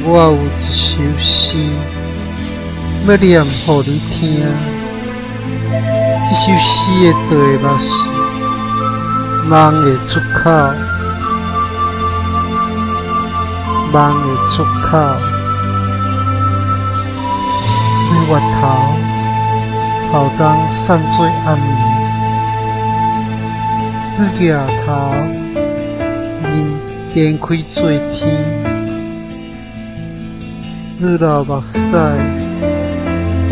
我有一首诗，要念互你听。这首诗的题目是梦的出口，梦的出口。在月头，头鬃散做暗暝，你抬头，面展开做天。你流目屎，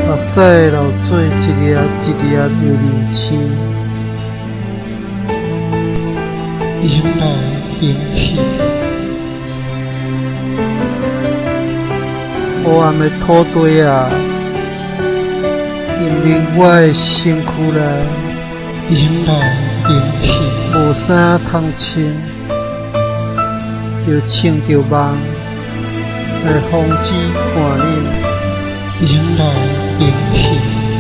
目屎流做一粒一粒流流星，迎来迎去。黑暗的土地啊，引领我的身躯内，迎来迎去。无衫通穿，就穿着梦。来防止看冷，迎来迎去，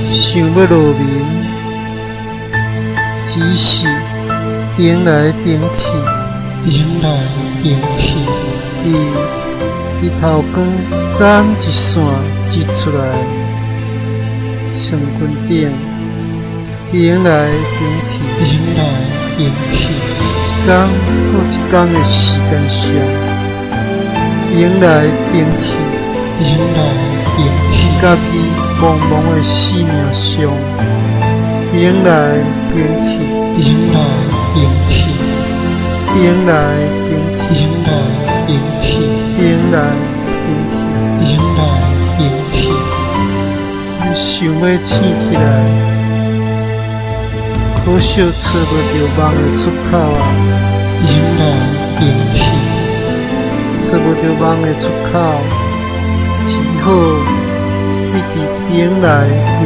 想要落眠，只是迎来迎去，迎来迎去。日头光一盏一线指出来，床裙顶，迎来迎去，迎来迎去。一天过一天的时间上。迎来迎去，迎来迎去，家己茫茫的生命上，迎来迎去，迎来迎去，迎来迎去，迎来迎去，迎来迎去，迎来迎去。你想要醒起来，可惜找不到梦的出口啊！迎来迎去。找不到梦的出口，只好一直迎来迎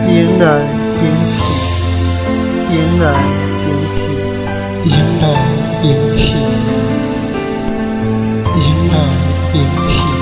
去，迎来迎去，迎来迎去，迎来迎去，迎来迎去。